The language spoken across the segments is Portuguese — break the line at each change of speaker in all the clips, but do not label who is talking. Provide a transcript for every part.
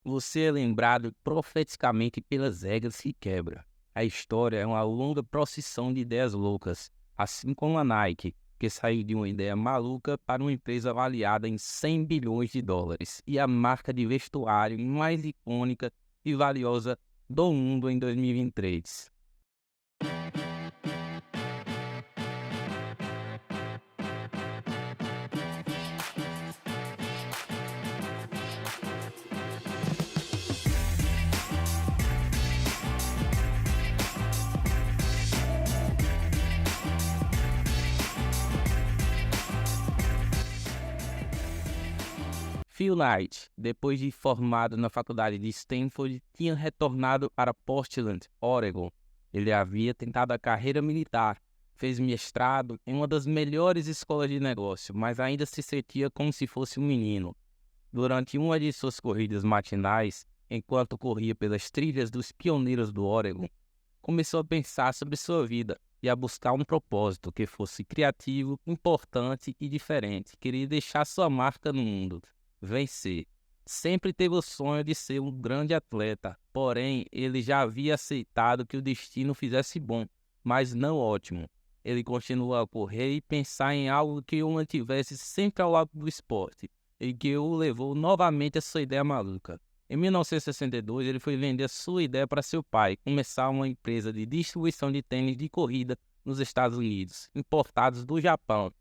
Você é lembrado profeticamente pelas regras que quebra. A história é uma longa procissão de ideias loucas, assim como a Nike, que saiu de uma ideia maluca para uma empresa avaliada em 100 bilhões de dólares e a marca de vestuário mais icônica e valiosa do mundo em 2023. Phil Knight, depois de formado na faculdade de Stanford, tinha retornado para Portland, Oregon. Ele havia tentado a carreira militar, fez mestrado em uma das melhores escolas de negócio, mas ainda se sentia como se fosse um menino. Durante uma de suas corridas matinais, enquanto corria pelas trilhas dos pioneiros do Oregon, começou a pensar sobre sua vida e a buscar um propósito que fosse criativo, importante e diferente. Queria deixar sua marca no mundo, vencer. Sempre teve o sonho de ser um grande atleta, porém ele já havia aceitado que o destino fizesse bom, mas não ótimo. Ele continuou a correr e pensar em algo que o mantivesse sempre ao lado do esporte, e que o levou novamente a sua ideia maluca. Em 1962, ele foi vender sua ideia para seu pai, começar uma empresa de distribuição de tênis de corrida nos Estados Unidos, importados do Japão.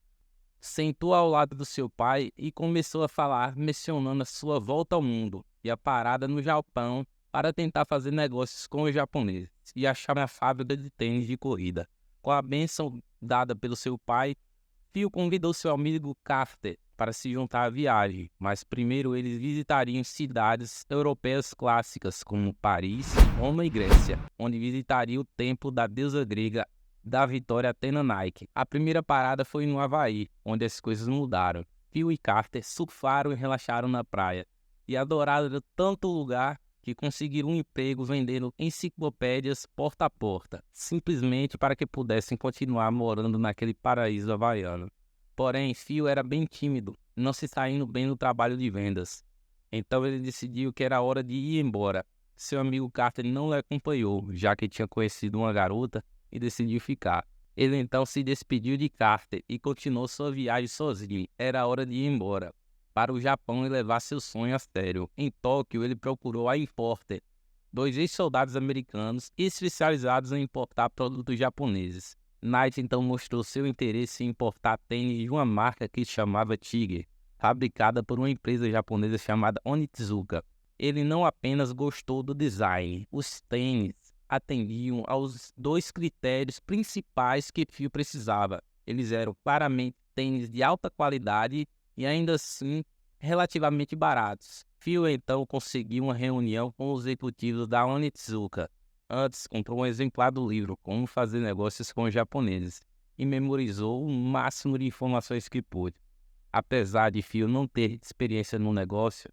Sentou ao lado do seu pai e começou a falar, mencionando a sua volta ao mundo e a parada no Japão para tentar fazer negócios com os japoneses e achar uma fábrica de tênis de corrida. Com a bênção dada pelo seu pai, Phil convidou seu amigo Carter para se juntar à viagem, mas primeiro eles visitariam cidades europeias clássicas como Paris, Roma e Grécia, onde visitariam o templo da deusa grega da vitória Athena Nike. A primeira parada foi no Havaí, onde as coisas mudaram. Phil e Carter surfaram e relaxaram na praia, e adoraram tanto o lugar que conseguiram um emprego vendendo enciclopédias porta a porta, simplesmente para que pudessem continuar morando naquele paraíso havaiano. Porém, Phil era bem tímido, não se saindo bem no trabalho de vendas. Então ele decidiu que era hora de ir embora. Seu amigo Carter não o acompanhou, já que tinha conhecido uma garota e decidiu ficar. Ele então se despediu de Carter e continuou sua viagem sozinho. Era hora de ir embora para o Japão e levar seu sonho a sério. Em Tóquio, ele procurou a Importer, dois ex-soldados americanos especializados em importar produtos japoneses. Knight então mostrou seu interesse em importar tênis de uma marca que se chamava Tiger, fabricada por uma empresa japonesa chamada Onitsuka. Ele não apenas gostou do design, os tênis atendiam aos dois critérios principais que Phil precisava. Eles eram claramente tênis de alta qualidade e ainda assim relativamente baratos. Phil então conseguiu uma reunião com os executivos da Onitsuka. Antes, comprou um exemplar do livro Como Fazer Negócios com os Japoneses e memorizou o máximo de informações que pôde. Apesar de Phil não ter experiência no negócio,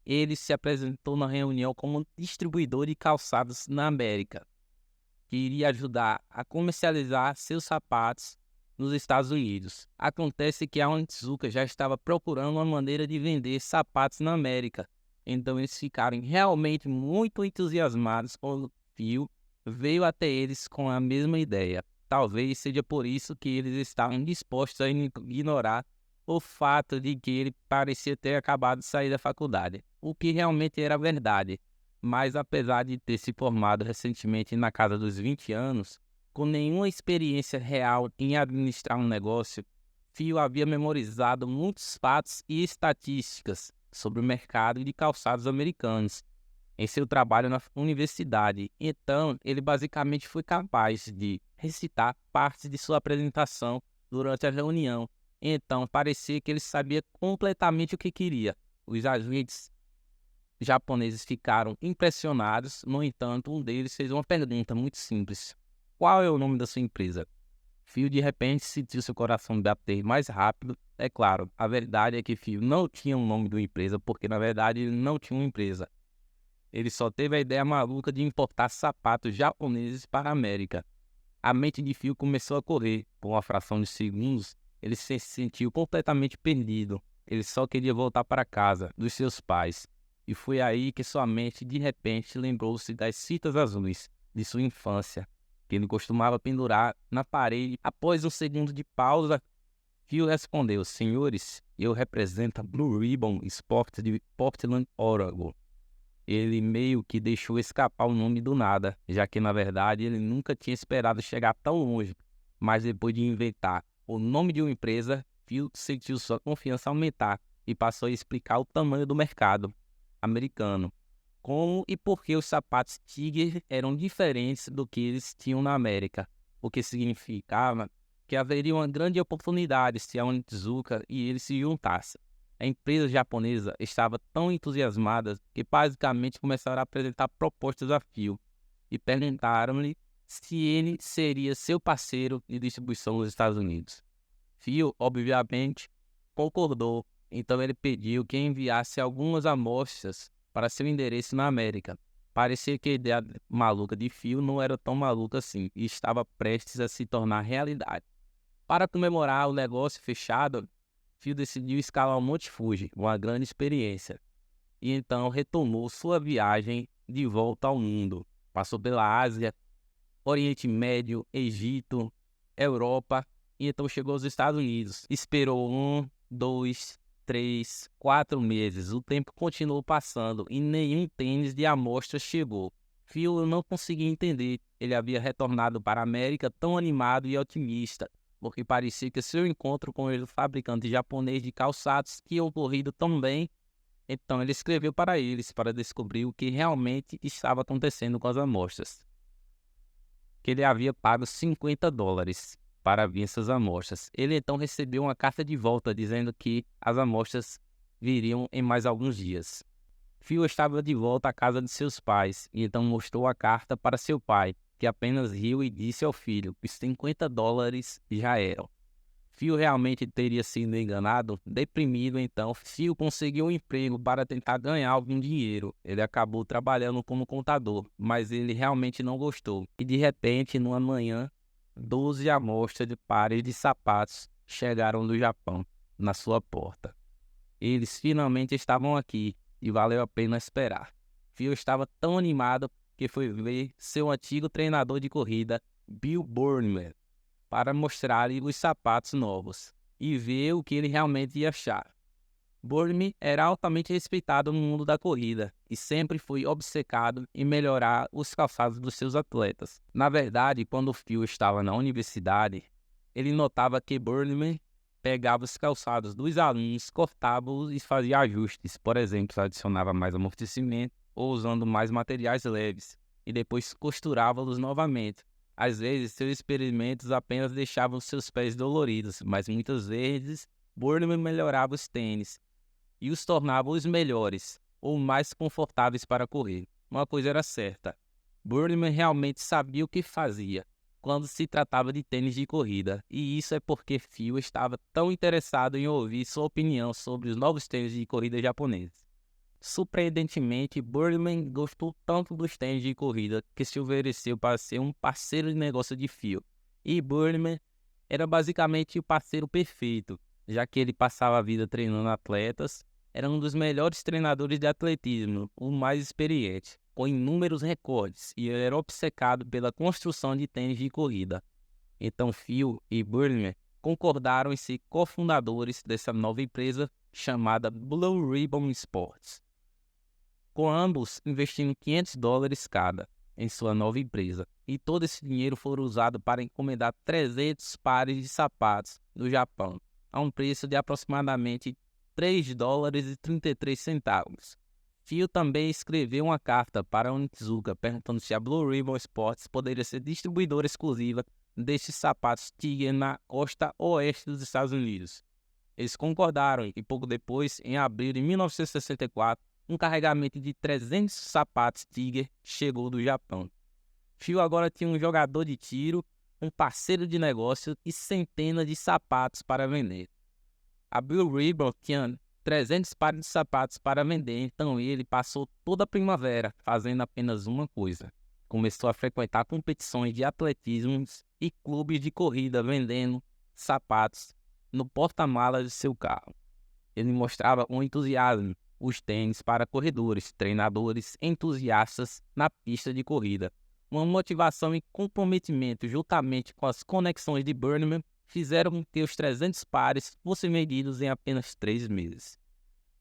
ele se apresentou na reunião como distribuidor de calçados na América, que iria ajudar a comercializar seus sapatos nos Estados Unidos. Acontece que a Onitsuka já estava procurando uma maneira de vender sapatos na América, então eles ficaram realmente muito entusiasmados quando Phil veio até eles com a mesma ideia. Talvez seja por isso que eles estavam dispostos a ignorar o fato de que ele parecia ter acabado de sair da faculdade, o que realmente era verdade. Mas apesar de ter se formado recentemente na casa dos 20 anos, com nenhuma experiência real em administrar um negócio, Phil havia memorizado muitos fatos e estatísticas sobre o mercado de calçados americanos em seu trabalho na universidade. Então, ele basicamente foi capaz de recitar partes de sua apresentação durante a reunião. Então, parecia que ele sabia completamente o que queria. Os agentes japoneses ficaram impressionados. No entanto, um deles fez uma pergunta muito simples: qual é o nome da sua empresa? Phil de repente sentiu seu coração bater mais rápido. É claro, a verdade é que Phil não tinha um nome de uma empresa, porque na verdade ele não tinha uma empresa. Ele só teve a ideia maluca de importar sapatos japoneses para a América. A mente de Phil começou a correr. Por uma fração de segundos, ele se sentiu completamente perdido. Ele só queria voltar para casa, dos seus pais. E foi aí que sua mente, de repente, lembrou-se das fitas azuis de sua infância, que ele costumava pendurar na parede. Após um segundo de pausa, Phil respondeu: senhores, eu represento a Blue Ribbon Sports de Portland, Oregon. Ele meio que deixou escapar o nome do nada, já que na verdade ele nunca tinha esperado chegar tão longe. Mas depois de inventar o nome de uma empresa, Phil sentiu sua confiança aumentar e passou a explicar o tamanho do mercado americano, como e por que os sapatos Tiger eram diferentes do que eles tinham na América, o que significava que haveria uma grande oportunidade se a Onitsuka e ele se juntassem. A empresa japonesa estava tão entusiasmada que basicamente começaram a apresentar propostas a Phil e perguntaram-lhe se ele seria seu parceiro de distribuição nos Estados Unidos. Phil, obviamente, concordou, então ele pediu que enviasse algumas amostras para seu endereço na América. Parecia que a ideia maluca de Phil não era tão maluca assim e estava prestes a se tornar realidade. Para comemorar o negócio fechado, Phil decidiu escalar o Monte Fuji, uma grande experiência, e então retomou sua viagem de volta ao mundo. Passou pela Ásia, Oriente Médio, Egito, Europa, e então chegou aos Estados Unidos. Esperou 1, 2, 3, 4 meses. O tempo continuou passando e nenhum tênis de amostra chegou. Phil não conseguia entender. Ele havia retornado para a América tão animado e otimista, porque parecia que seu encontro com o fabricante japonês de calçados tinha ocorrido tão bem. Então ele escreveu para eles para descobrir o que realmente estava acontecendo com as amostras. Que ele havia pago $50 para vir essas amostras. Ele então recebeu uma carta de volta dizendo que as amostras viriam em mais alguns dias. Phil estava de volta à casa de seus pais e então mostrou a carta para seu pai, que apenas riu e disse ao filho que os $50 já eram. Phil realmente teria sido enganado. Deprimido, então, Phil conseguiu um emprego para tentar ganhar algum dinheiro. Ele acabou trabalhando como contador, mas ele realmente não gostou. E de repente, numa manhã, 12 amostras de pares de sapatos chegaram do Japão, na sua porta. Eles finalmente estavam aqui e valeu a pena esperar. Phil estava tão animado que foi ver seu antigo treinador de corrida, Bill Bowerman, para mostrar-lhe os sapatos novos e ver o que ele realmente ia achar. Bowerman era altamente respeitado no mundo da corrida e sempre foi obcecado em melhorar os calçados dos seus atletas. Na verdade, quando Phil estava na universidade, ele notava que Bowerman pegava os calçados dos alunos, cortava-os e fazia ajustes. Por exemplo, adicionava mais amortecimento ou usando mais materiais leves, e depois costurava-los novamente. Às vezes, seus experimentos apenas deixavam seus pés doloridos, mas muitas vezes, Bowerman melhorava os tênis e os tornava os melhores ou mais confortáveis para correr. Uma coisa era certa, Bowerman realmente sabia o que fazia quando se tratava de tênis de corrida, e isso é porque Phil estava tão interessado em ouvir sua opinião sobre os novos tênis de corrida japoneses. Surpreendentemente, Bowerman gostou tanto dos tênis de corrida que se ofereceu para ser um parceiro de negócio de Phil. E Bowerman era basicamente o parceiro perfeito, já que ele passava a vida treinando atletas, era um dos melhores treinadores de atletismo, o mais experiente, com inúmeros recordes, e ele era obcecado pela construção de tênis de corrida. Então Phil e Bowerman concordaram em ser cofundadores dessa nova empresa chamada Blue Ribbon Sports, com ambos investindo $500 cada em sua nova empresa. E todo esse dinheiro foi usado para encomendar 300 pares de sapatos do Japão, a um preço de aproximadamente $3,33. Phil também escreveu uma carta para a Onitsuka perguntando se a Blue Ribbon Sports poderia ser distribuidora exclusiva destes sapatos Tiger na costa oeste dos Estados Unidos. Eles concordaram e pouco depois, em abril de 1964, um carregamento de 300 sapatos Tiger chegou do Japão. Phil agora tinha um jogador de tiro, um parceiro de negócio e centenas de sapatos para vender. A Blue Ribbon tinha 300 pares de sapatos para vender, então ele passou toda a primavera fazendo apenas uma coisa. Começou a frequentar competições de atletismo e clubes de corrida vendendo sapatos no porta-malas de seu carro. Ele mostrava um entusiasmo os tênis para corredores, treinadores, entusiastas na pista de corrida. Uma motivação e comprometimento juntamente com as conexões de Burniman fizeram com que os 300 pares fossem vendidos em apenas 3 meses.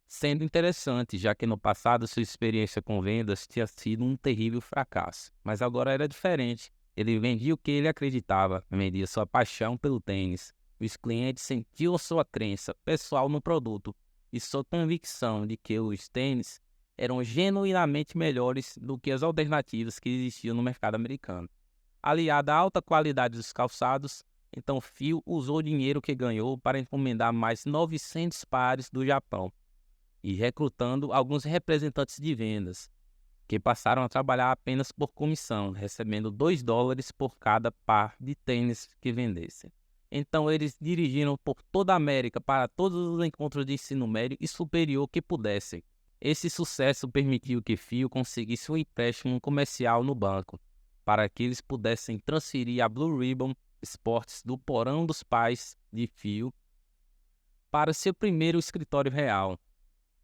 Sendo interessante, já que no passado sua experiência com vendas tinha sido um terrível fracasso. Mas agora era diferente. Ele vendia o que ele acreditava, vendia sua paixão pelo tênis. Os clientes sentiam sua crença pessoal no produto e sua convicção de que os tênis eram genuinamente melhores do que as alternativas que existiam no mercado americano. Aliada à alta qualidade dos calçados, então Phil usou o dinheiro que ganhou para encomendar mais 900 pares do Japão e recrutando alguns representantes de vendas, que passaram a trabalhar apenas por comissão, recebendo $2 por cada par de tênis que vendessem. Então eles dirigiram por toda a América para todos os encontros de ensino médio e superior que pudessem. Esse sucesso permitiu que Phil conseguisse um empréstimo comercial no banco, para que eles pudessem transferir a Blue Ribbon Sports do porão dos pais de Phil para seu primeiro escritório real.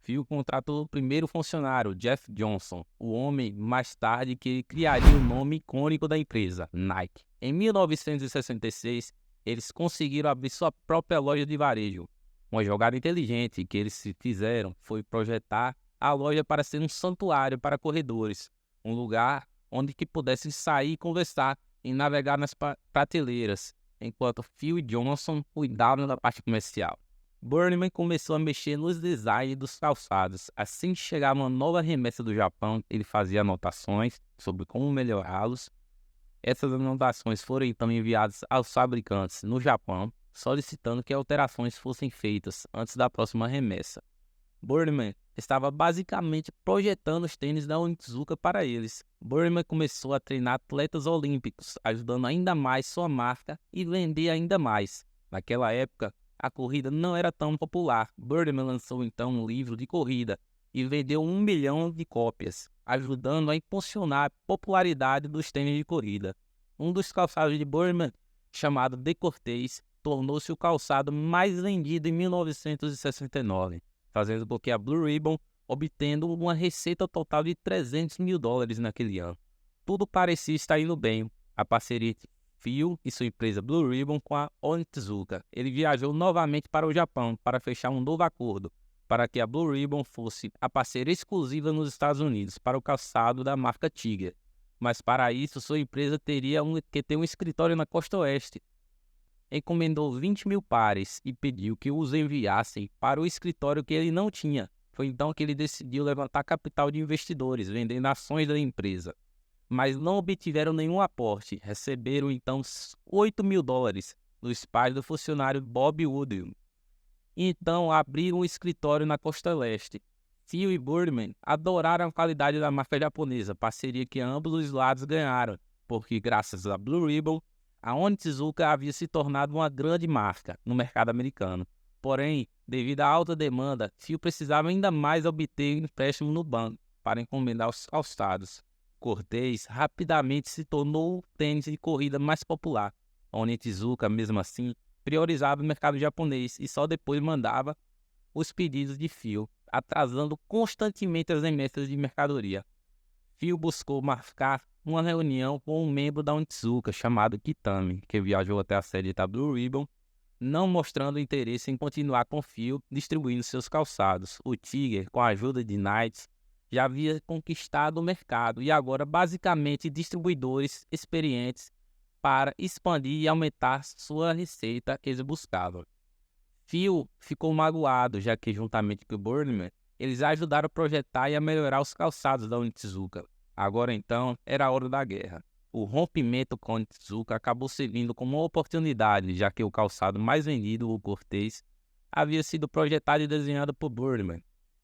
Phil contratou o primeiro funcionário, Jeff Johnson, o homem mais tarde que criaria o nome icônico da empresa, Nike. Em 1966, eles conseguiram abrir sua própria loja de varejo. Uma jogada inteligente que eles fizeram foi projetar a loja para ser um santuário para corredores, um lugar onde que pudessem sair, conversar e navegar nas prateleiras, enquanto Phil e Johnson cuidavam da parte comercial. Burniman começou a mexer nos designs dos calçados. Assim que chegava uma nova remessa do Japão, ele fazia anotações sobre como melhorá-los. Essas anotações foram então enviadas aos fabricantes no Japão, solicitando que alterações fossem feitas antes da próxima remessa. Burniman estava basicamente projetando os tênis da Onitsuka para eles. Burniman começou a treinar atletas olímpicos, ajudando ainda mais sua marca e vender ainda mais. Naquela época, a corrida não era tão popular. Burniman lançou então um livro de corrida e vendeu 1 milhão de cópias, ajudando a impulsionar a popularidade dos tênis de corrida. Um dos calçados de Burniman, chamado The Cortez, tornou-se o calçado mais vendido em 1969, fazendo com que a Blue Ribbon obtendo uma receita total de $300 mil naquele ano. Tudo parecia estar indo bem. A parceria entre Phil e sua empresa Blue Ribbon com a Onitsuka. Ele viajou novamente para o Japão para fechar um novo acordo, para que a Blue Ribbon fosse a parceira exclusiva nos Estados Unidos para o calçado da marca Tiger. Mas para isso, sua empresa teria que ter um escritório na costa oeste. Encomendou 20 mil pares e pediu que os enviassem para o escritório que ele não tinha. Foi então que ele decidiu levantar capital de investidores, vendendo ações da empresa. Mas não obtiveram nenhum aporte. Receberam então $8 mil dos pais do funcionário Bob Woodruff. Então abriram um escritório na costa leste. Phil e Burniman adoraram a qualidade da marca japonesa, parceria que ambos os lados ganharam, porque graças a Blue Ribbon, a Onitsuka havia se tornado uma grande marca no mercado americano. Porém, devido à alta demanda, Phil precisava ainda mais obter empréstimo no banco para encomendar os calçados. Cortez rapidamente se tornou o tênis de corrida mais popular. A Onitsuka, mesmo assim, priorizava o mercado japonês e só depois mandava os pedidos de Phil, atrasando constantemente as remessas de mercadoria. Phil buscou marcar uma reunião com um membro da Onitsuka chamado Kitami, que viajou até a sede da Blue Ribbon, não mostrando interesse em continuar com Phil distribuindo seus calçados. O Tiger, com a ajuda de Knight, já havia conquistado o mercado e agora basicamente distribuidores experientes para expandir e aumentar sua receita que eles buscavam. Phil ficou magoado, já que juntamente com o Burniman, eles ajudaram a projetar e a melhorar os calçados da Onitsuka. Agora então era a hora da guerra. O rompimento com a Onitsuka acabou servindo como uma oportunidade, já que o calçado mais vendido, o Cortez, havia sido projetado e desenhado por Burniman.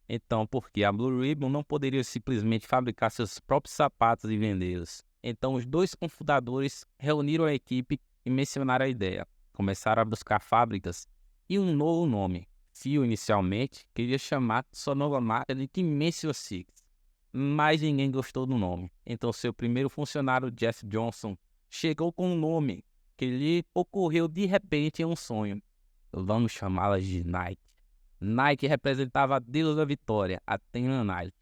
Então, porque a Blue Ribbon não poderia simplesmente fabricar seus próprios sapatos e vendê-los. Então, os dois cofundadores reuniram a equipe e mencionaram a ideia. Começaram a buscar fábricas e um novo nome. Phil, inicialmente, queria chamar sua nova marca de Dimension Six, mas ninguém gostou do nome. Então, seu primeiro funcionário, Jeff Johnson, chegou com um nome que lhe ocorreu de repente em um sonho. Vamos chamá-la de Nike. Nike representava a deusa da vitória, Athena Nike.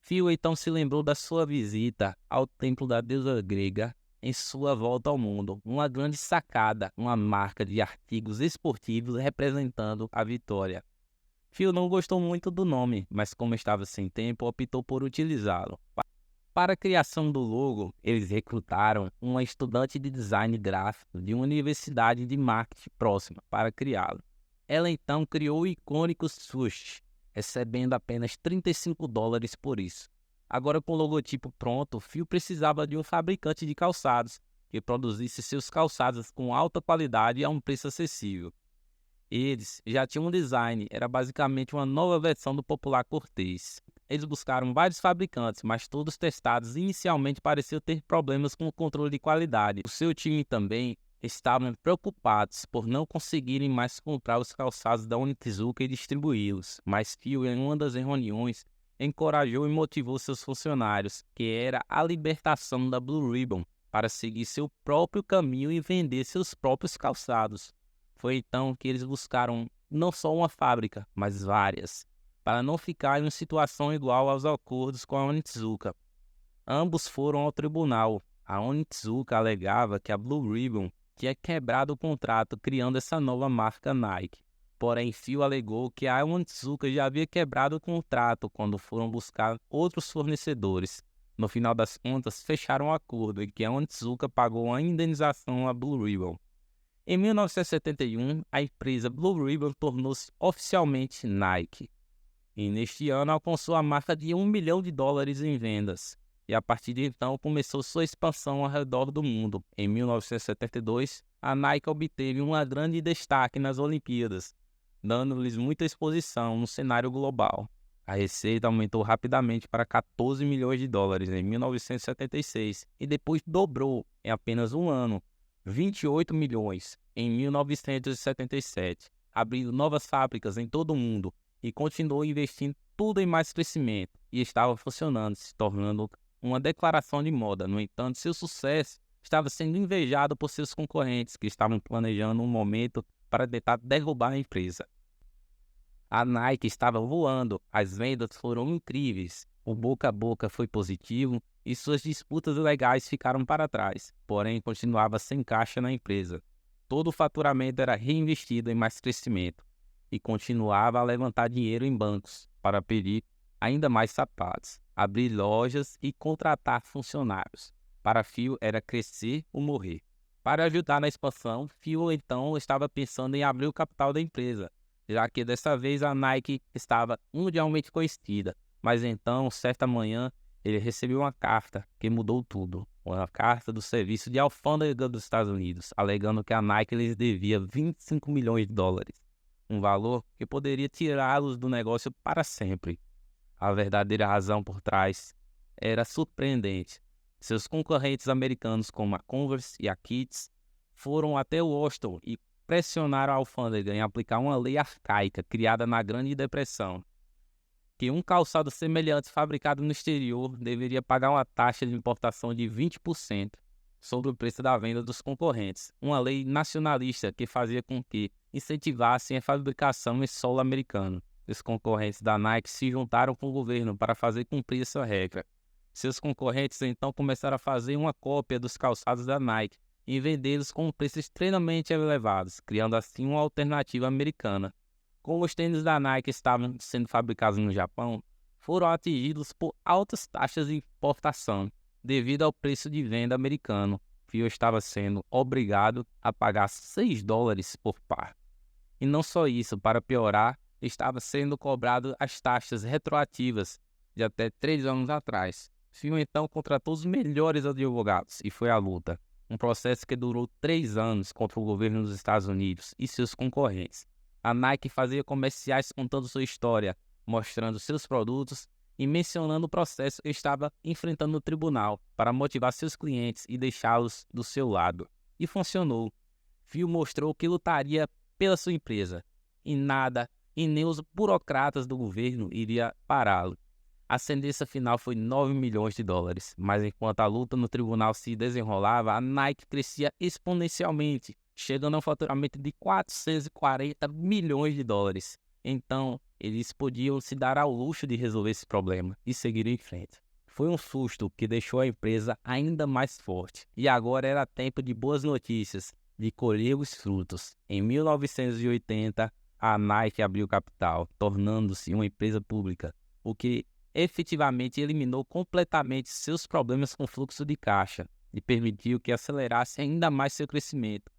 Phil então se lembrou da sua visita ao templo da deusa grega em sua volta ao mundo. Uma grande sacada, uma marca de artigos esportivos representando a vitória. Phil não gostou muito do nome, mas como estava sem tempo, optou por utilizá-lo. Para a criação do logo, eles recrutaram uma estudante de design gráfico de uma universidade de marketing próxima para criá-lo. Ela então criou o icônico swoosh, recebendo apenas $35 por isso. Agora, com o logotipo pronto, Phil precisava de um fabricante de calçados que produzisse seus calçados com alta qualidade e a um preço acessível. Eles já tinham um design, era basicamente uma nova versão do popular Cortez. Eles buscaram vários fabricantes, mas todos testados inicialmente pareciam ter problemas com o controle de qualidade. O seu time também estavam preocupados por não conseguirem mais comprar os calçados da Onitsuka e distribuí-los, mas Phil, em uma das reuniões, encorajou e motivou seus funcionários, que era a libertação da Blue Ribbon, para seguir seu próprio caminho e vender seus próprios calçados. Foi então que eles buscaram não só uma fábrica, mas várias, para não ficar em uma situação igual aos acordos com a Onitsuka. Ambos foram ao tribunal. A Onitsuka alegava que a Blue Ribbon tinha quebrado o contrato criando essa nova marca Nike. Porém, Phil alegou que a Onitsuka já havia quebrado o contrato quando foram buscar outros fornecedores. No final das contas, fecharam um acordo em que a Onitsuka pagou a indenização à Blue Ribbon. Em 1971, a empresa Blue Ribbon tornou-se oficialmente Nike. E neste ano alcançou a marca de $1 milhão em vendas. E a partir de então começou sua expansão ao redor do mundo. Em 1972, a Nike obteve um grande destaque nas Olimpíadas, dando-lhes muita exposição no cenário global. A receita aumentou rapidamente para $14 milhões em 1976 e depois dobrou em apenas um ano, 28 milhões em 1977, abrindo novas fábricas em todo o mundo e continuou investindo tudo em mais crescimento e estava funcionando, se tornando uma declaração de moda. No entanto, seu sucesso estava sendo invejado por seus concorrentes que estavam planejando um momento para tentar derrubar a empresa. A Nike estava voando, as vendas foram incríveis, o boca a boca foi positivo e suas disputas legais ficaram para trás, porém continuava sem caixa na empresa. Todo o faturamento era reinvestido em mais crescimento e continuava a levantar dinheiro em bancos para pedir ainda mais sapatos, abrir lojas e contratar funcionários. Para Phil era crescer ou morrer. Para ajudar na expansão, Phil então estava pensando em abrir o capital da empresa, já que dessa vez a Nike estava mundialmente conhecida. Mas então, certa manhã, ele recebeu uma carta que mudou tudo. Uma carta do Serviço de Alfândega dos Estados Unidos, alegando que a Nike lhes devia $25 milhões, um valor que poderia tirá-los do negócio para sempre. A verdadeira razão por trás era surpreendente. Seus concorrentes americanos como a Converse e a Keds foram até Washington e pressionaram a alfândega em aplicar uma lei arcaica criada na Grande Depressão, que um calçado semelhante fabricado no exterior deveria pagar uma taxa de importação de 20% sobre o preço da venda dos concorrentes, uma lei nacionalista que fazia com que incentivassem a fabricação em solo americano. Os concorrentes da Nike se juntaram com o governo para fazer cumprir essa regra. Seus concorrentes então começaram a fazer uma cópia dos calçados da Nike e vendê-los com preços extremamente elevados, criando assim uma alternativa americana. Como os tênis da Nike estavam sendo fabricados no Japão, foram atingidos por altas taxas de importação, devido ao preço de venda americano. Phil estava sendo obrigado a pagar $6 por par. E não só isso, para piorar, estava sendo cobrado as taxas retroativas de até 3 anos atrás. Phil então contratou os melhores advogados e foi à luta. Um processo que durou 3 anos contra o governo dos Estados Unidos e seus concorrentes. A Nike fazia comerciais contando sua história, mostrando seus produtos e mencionando o processo que estava enfrentando no tribunal para motivar seus clientes e deixá-los do seu lado. E funcionou. Phil mostrou que lutaria pela sua empresa e nada, e nem os burocratas do governo iria pará-lo. A sentença final foi $9 milhões, mas enquanto a luta no tribunal se desenrolava, a Nike crescia exponencialmente, chegando a um faturamento de $440 milhões. Então, eles podiam se dar ao luxo de resolver esse problema e seguir em frente. Foi um susto que deixou a empresa ainda mais forte. E agora era tempo de boas notícias, de colher os frutos. Em 1980, a Nike abriu capital, tornando-se uma empresa pública, o que efetivamente eliminou completamente seus problemas com fluxo de caixa e permitiu que acelerasse ainda mais seu crescimento.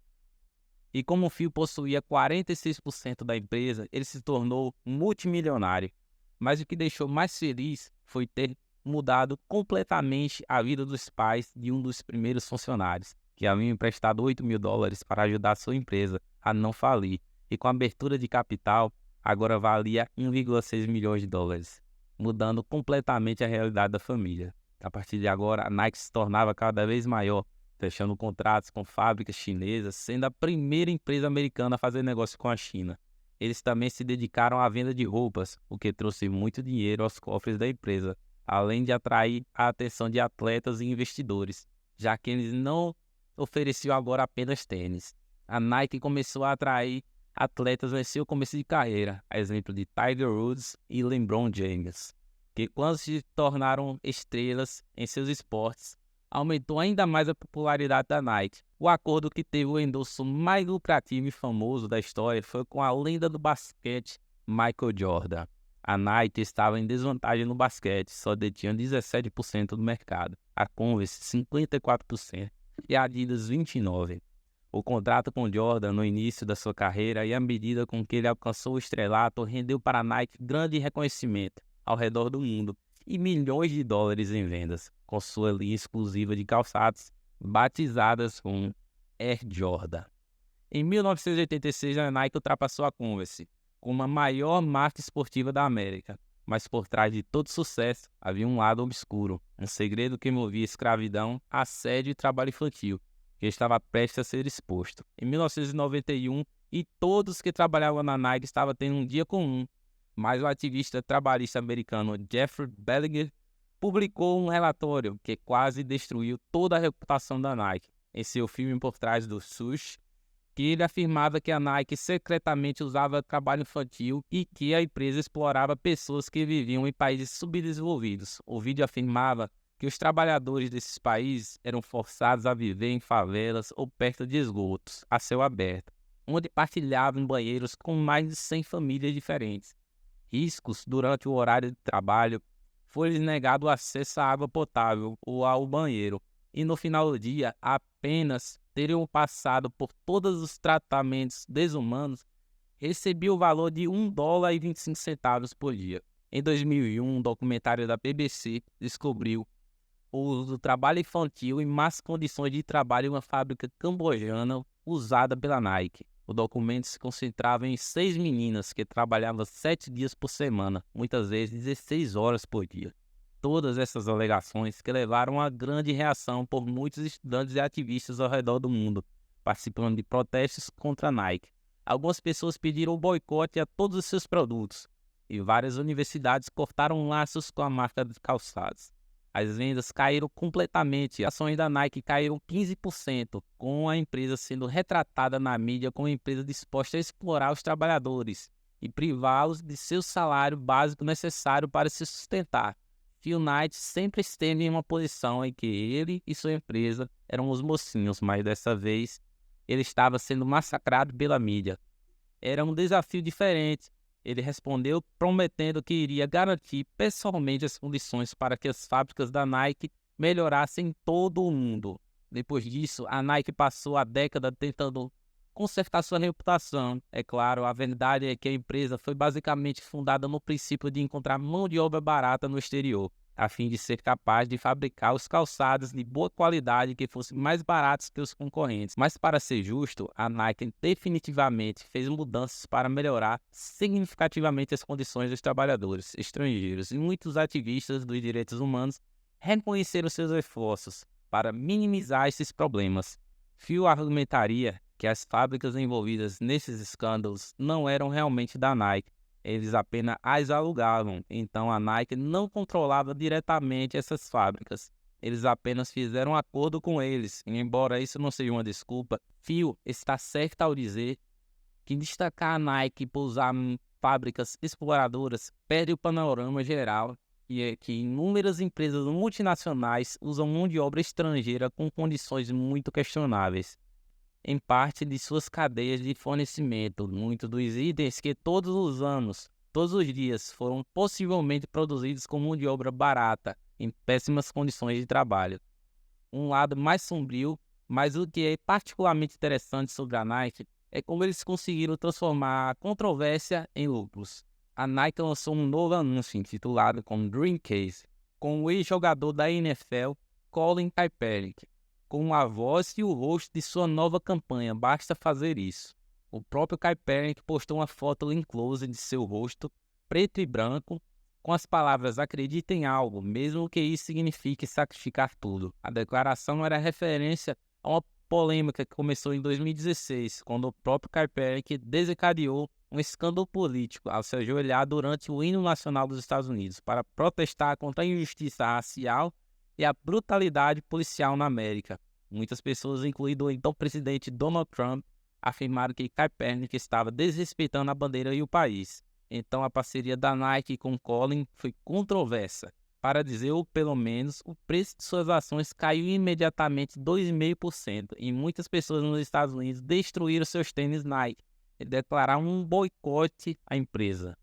E como o Phil possuía 46% da empresa, ele se tornou multimilionário. Mas o que deixou mais feliz foi ter mudado completamente a vida dos pais de um dos primeiros funcionários, que haviam emprestado $8.000 para ajudar sua empresa a não falir. E com a abertura de capital, agora valia $1,6 milhões, mudando completamente a realidade da família. A partir de agora, a Nike se tornava cada vez maior, fechando contratos com fábricas chinesas, sendo a primeira empresa americana a fazer negócio com a China. Eles também se dedicaram à venda de roupas, o que trouxe muito dinheiro aos cofres da empresa, além de atrair a atenção de atletas e investidores, já que eles não ofereciam agora apenas tênis. A Nike começou a atrair atletas em seu começo de carreira, a exemplo de Tiger Woods e LeBron James, que quando se tornaram estrelas em seus esportes, aumentou ainda mais a popularidade da Nike. O acordo que teve o endosso mais lucrativo e famoso da história foi com a lenda do basquete Michael Jordan. A Nike estava em desvantagem no basquete, só detinha 17% do mercado, a Converse 54% e a Adidas 29%. O contrato com Jordan no início da sua carreira e à medida com que ele alcançou o estrelato rendeu para a Nike grande reconhecimento ao redor do mundo e milhões de dólares em vendas, com sua linha exclusiva de calçados, batizadas com Air Jordan. Em 1986, a Nike ultrapassou a Converse como a maior marca esportiva da América, mas por trás de todo sucesso havia um lado obscuro, um segredo que envolvia escravidão, assédio e trabalho infantil, que estava prestes a ser exposto. Em 1991, e todos que trabalhavam na Nike estavam tendo um dia comum, mas o ativista trabalhista americano Jeffrey Bellinger publicou um relatório que quase destruiu toda a reputação da Nike. Em seu filme Por Trás do Sush, que ele afirmava que a Nike secretamente usava trabalho infantil e que a empresa explorava pessoas que viviam em países subdesenvolvidos. O vídeo afirmava que os trabalhadores desses países eram forçados a viver em favelas ou perto de esgotos, a céu aberto, onde partilhavam banheiros com mais de 100 famílias diferentes. Riscos durante o horário de trabalho, foi-lhes negado o acesso à água potável ou ao banheiro, e no final do dia apenas teriam passado por todos os tratamentos desumanos, recebiam o valor de $1,25 por dia. Em 2001, um documentário da BBC descobriu o uso do trabalho infantil em más condições de trabalho em uma fábrica cambojana usada pela Nike. O documento se concentrava em 6 meninas que trabalhavam 7 dias por semana, muitas vezes 16 horas por dia. Todas essas alegações que levaram a grande reação por muitos estudantes e ativistas ao redor do mundo, participando de protestos contra a Nike. Algumas pessoas pediram o boicote a todos os seus produtos, e várias universidades cortaram laços com a marca de calçados. As vendas caíram completamente, as ações da Nike caíram 15%, com a empresa sendo retratada na mídia como uma empresa disposta a explorar os trabalhadores e privá-los de seu salário básico necessário para se sustentar. Phil Knight sempre esteve em uma posição em que ele e sua empresa eram os mocinhos, mas dessa vez ele estava sendo massacrado pela mídia. Era um desafio diferente. Ele respondeu prometendo que iria garantir pessoalmente as condições para que as fábricas da Nike melhorassem em todo o mundo. Depois disso, a Nike passou a década tentando consertar sua reputação. É claro, a verdade é que a empresa foi basicamente fundada no princípio de encontrar mão de obra barata no exterior, a fim de ser capaz de fabricar os calçados de boa qualidade que fossem mais baratos que os concorrentes. Mas para ser justo, a Nike definitivamente fez mudanças para melhorar significativamente as condições dos trabalhadores estrangeiros, e muitos ativistas dos direitos humanos reconheceram seus esforços para minimizar esses problemas. Phil argumentaria que as fábricas envolvidas nesses escândalos não eram realmente da Nike, eles apenas as alugavam, então a Nike não controlava diretamente essas fábricas. Eles apenas fizeram um acordo com eles, e embora isso não seja uma desculpa, Phil está certo ao dizer que destacar a Nike por usar fábricas exploradoras, perde o panorama geral, que é que inúmeras empresas multinacionais usam mão de obra estrangeira com condições muito questionáveis. Em parte de suas cadeias de fornecimento, muitos dos itens que todos os anos, todos os dias, foram possivelmente produzidos com mão de obra barata, em péssimas condições de trabalho. Um lado mais sombrio, mas o que é particularmente interessante sobre a Nike é como eles conseguiram transformar a controvérsia em lucros. A Nike lançou um novo anúncio intitulado como Dream Case, com o ex-jogador da NFL, Colin Kaepernick, com a voz e o rosto de sua nova campanha, basta fazer isso. O próprio Kaepernick postou uma foto em close de seu rosto, preto e branco, com as palavras "acredita em algo, mesmo que isso signifique sacrificar tudo". A declaração era referência a uma polêmica que começou em 2016, quando o próprio Kaepernick desencadeou um escândalo político ao se ajoelhar durante o hino nacional dos Estados Unidos para protestar contra a injustiça racial e a brutalidade policial na América. Muitas pessoas, incluindo o então presidente Donald Trump, afirmaram que Kaepernick estava desrespeitando a bandeira e o país. Então a parceria da Nike com Colin foi controversa. Para dizer ou pelo menos, o preço de suas ações caiu imediatamente 2,5% e muitas pessoas nos Estados Unidos destruíram seus tênis Nike e declararam um boicote à empresa.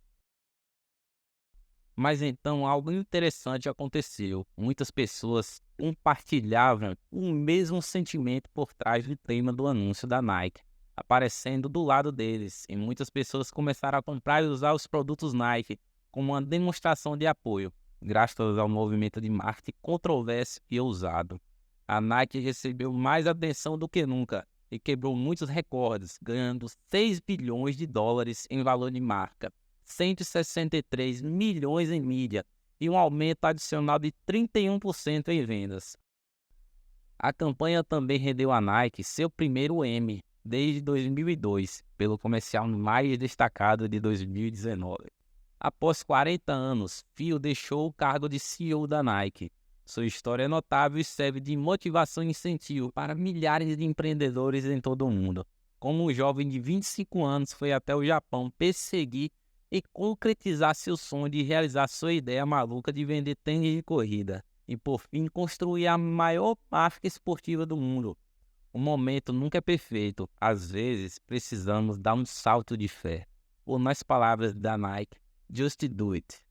Mas então algo interessante aconteceu. Muitas pessoas compartilhavam o mesmo sentimento por trás do tema do anúncio da Nike, aparecendo do lado deles, e muitas pessoas começaram a comprar e usar os produtos Nike como uma demonstração de apoio, graças ao movimento de marketing controverso e ousado. A Nike recebeu mais atenção do que nunca e quebrou muitos recordes, ganhando 6 bilhões de dólares em valor de marca, 163 milhões em mídia e um aumento adicional de 31% em vendas. A campanha também rendeu à Nike seu primeiro Emmy desde 2002, pelo comercial mais destacado de 2019. Após 40 anos, Phil deixou o cargo de CEO da Nike. Sua história é notável e serve de motivação e incentivo para milhares de empreendedores em todo o mundo. Como um jovem de 25 anos foi até o Japão perseguir e concretizar seu sonho de realizar sua ideia maluca de vender tênis de corrida e, por fim, construir a maior marca esportiva do mundo. O momento nunca é perfeito. Às vezes, precisamos dar um salto de fé. Ou, nas palavras da Nike, "Just do it".